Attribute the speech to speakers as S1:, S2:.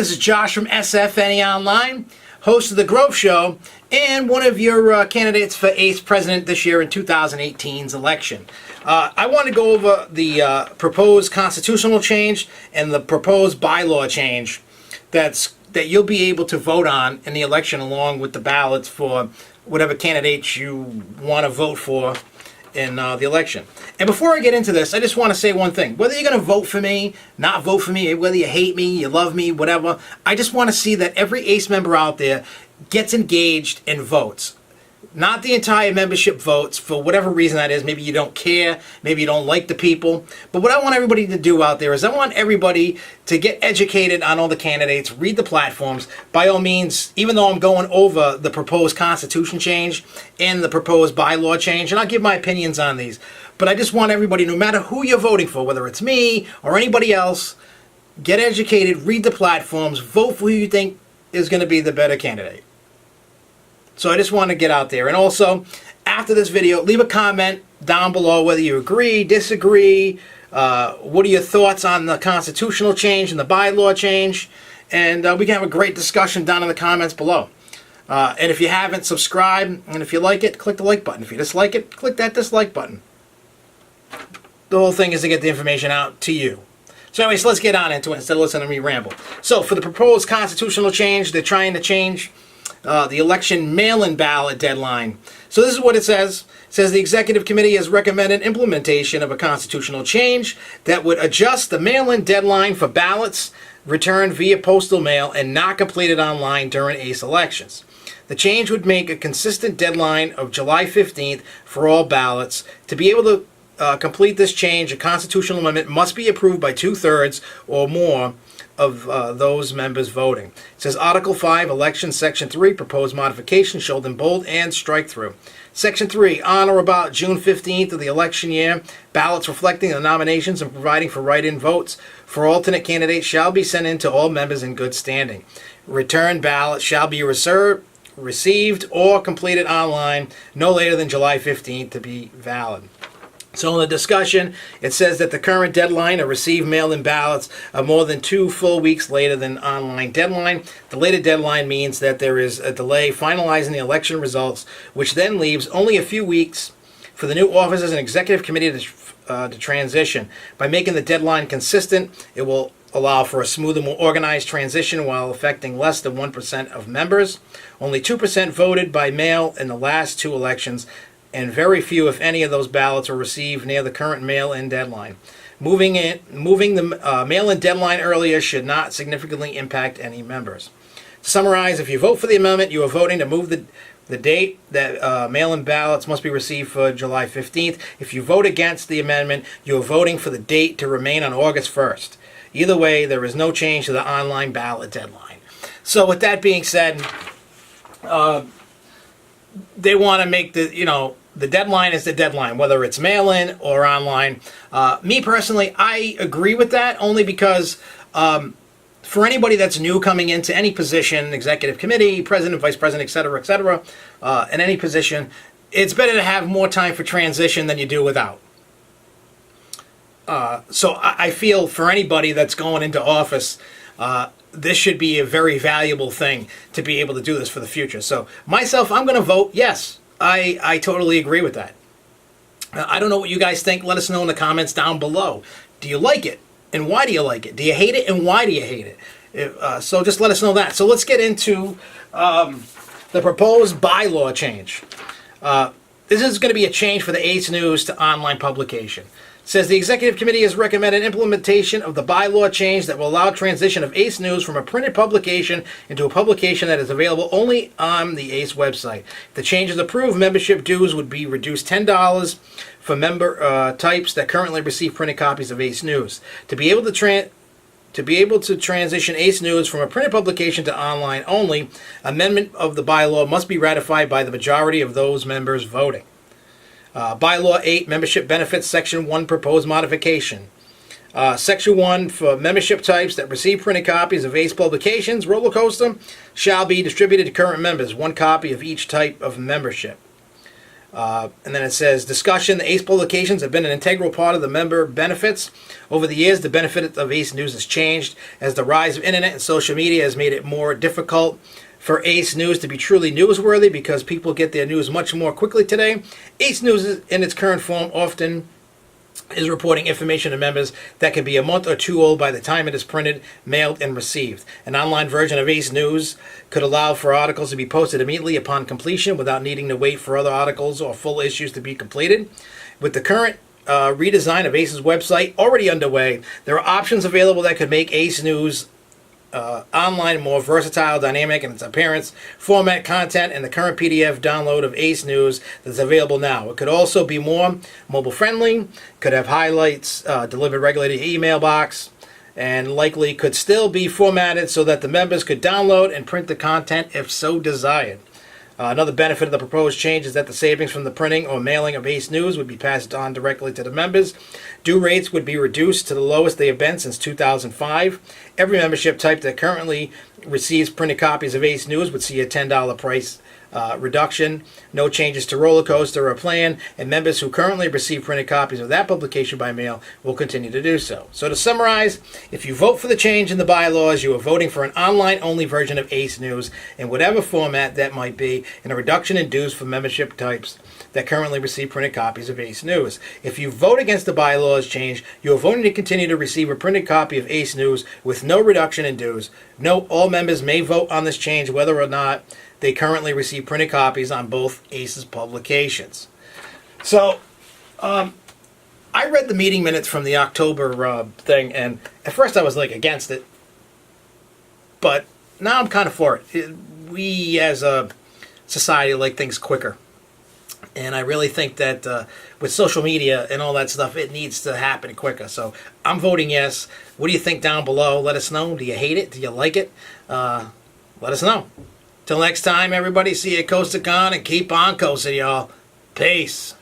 S1: This is Josh from SFNEOnline, host of The Growth Show, and one of your candidates for ACE president this year in 2018's election. I want to go over the proposed constitutional change and the proposed bylaw change that you'll be able to vote on in the election, along with the ballots for whatever candidates you want to vote for in the election. And before I get into this, I just want to say one thing. Whether you're going to vote for me, not vote for me, whether you hate me, you love me, whatever, I just want to see that every ACE member out there gets engaged and votes. Not the entire membership votes for whatever reason that is. Maybe you don't care, maybe you don't like the people. But what I want everybody to do out there is I want everybody to get educated on all the candidates, read the platforms. By all means, even though I'm going over the proposed constitution change and the proposed bylaw change, and I'll give my opinions on these, but I just want everybody, no matter who you're voting for, whether it's me or anybody else, get educated, read the platforms, vote for who you think is going to be the better candidate. So I just want to get out there. And also, after this video, leave a comment down below whether you agree, disagree, what are your thoughts on the constitutional change and the bylaw change, and we can have a great discussion down in the comments below. And if you haven't, subscribe, and if you like it, click the like button. If you dislike it, click that dislike button. The whole thing is to get the information out to you. So anyways, let's get on into it instead of listening to me ramble. So for the proposed constitutional change, they're trying to change the election mail-in ballot deadline. So this is what it says. It says the Executive Committee has recommended implementation of a constitutional change that would adjust the mail-in deadline for ballots returned via postal mail and not completed online during ACE elections. The change would make a consistent deadline of July 15th for all ballots. To be able to complete this change, a constitutional amendment must be approved by 2/3 or more of those members voting. It says Article 5, Election, Section 3, proposed modification, shown in bold and strike through. Section 3, on or about June 15th of the election year, ballots reflecting the nominations and providing for write-in votes for alternate candidates shall be sent in to all members in good standing. Returned ballots shall be received or completed online no later than July 15th to be valid. So in the discussion, it says that the current deadline to receive mail-in ballots are more than 2 full weeks later than online deadline. The later deadline means that there is a delay finalizing the election results, which then leaves only a few weeks for the new officers and executive committee to transition. By making the deadline consistent, it will allow for a smoother, more organized transition while affecting less than 1% of members. Only 2% voted by mail in the last 2 elections, and very few, if any, of those ballots were received near the current mail-in deadline. Moving the mail-in deadline earlier should not significantly impact any members. To summarize, if you vote for the amendment, you are voting to move the date that mail-in ballots must be received for July 15th. If you vote against the amendment, you are voting for the date to remain on August 1st. Either way, there is no change to the online ballot deadline. So with that being said, they want to make the deadline is the deadline, whether it's mail-in or online. Me personally, I agree with that only because for anybody that's new coming into any position, executive committee, president, vice president, et cetera, in any position, it's better to have more time for transition than you do without. So I feel for anybody that's going into office, this should be a very valuable thing to be able to do this for the future. So myself, I'm going to vote yes. I totally agree with that. I don't know what you guys think. Let us know in the comments down below. Do you like it? And why do you like it? Do you hate it? And why do you hate it? So just let us know that. So let's get into the proposed bylaw change. This is going to be a change for the ACE News to online publication. It says the Executive Committee has recommended implementation of the bylaw change that will allow transition of ACE News from a printed publication into a publication that is available only on the ACE website. If the change is approved, membership dues would be reduced $10 for member types that currently receive printed copies of ACE News. To be able to transition ACE News from a printed publication to online only, amendment of the bylaw must be ratified by the majority of those members voting. Bylaw 8, Membership Benefits, Section 1, Proposed Modification. Section 1, for membership types that receive printed copies of ACE publications, Roller Coaster, shall be distributed to current members, 1 copy of each type of membership. And then it says, discussion, the ACE publications have been an integral part of the member benefits. Over the years, the benefit of ACE News has changed as the rise of internet and social media has made it more difficult for ACE News to be truly newsworthy because people get their news much more quickly today. ACE News in its current form often is reporting information to members that can be a month or two old by the time it is printed, mailed, and received. An online version of ACE News could allow for articles to be posted immediately upon completion without needing to wait for other articles or full issues to be completed. With the current redesign of ACE's website already underway, there are options available that could make ACE News online more versatile, dynamic in its appearance, format, content, and the current PDF download of ACE News that's available now. It could also be more mobile friendly, could have highlights delivered regularly to email box, and likely could still be formatted so that the members could download and print the content if so desired. Another benefit of the proposed change is that the savings from the printing or mailing of ACE News would be passed on directly to the members. Due rates would be reduced to the lowest they have been since 2005. Every membership type that currently receives printed copies of ACE News would see a $10 price reduction. No changes to roller coaster or plan, and members who currently receive printed copies of that publication by mail will continue to do so. So to summarize, if you vote for the change in the bylaws, you are voting for an online-only version of ACE News in whatever format that might be, and a reduction in dues for membership types that currently receive printed copies of ACE News. If you vote against the bylaws change, you are voting to continue to receive a printed copy of ACE News with no reduction in dues. Note, all members may vote on this change whether or not they currently receive printed copies on both ACE's publications. So, I read the meeting minutes from the October thing, and at first I was like against it, but now I'm kind of for it. We as a society like things quicker, and I really think that with social media and all that stuff, it needs to happen quicker. So I'm voting yes. What do you think down below? Let us know. Do you hate it? Do you like it? Let us know. Till next time, everybody, see you coast to con and keep on coasting, y'all. Peace.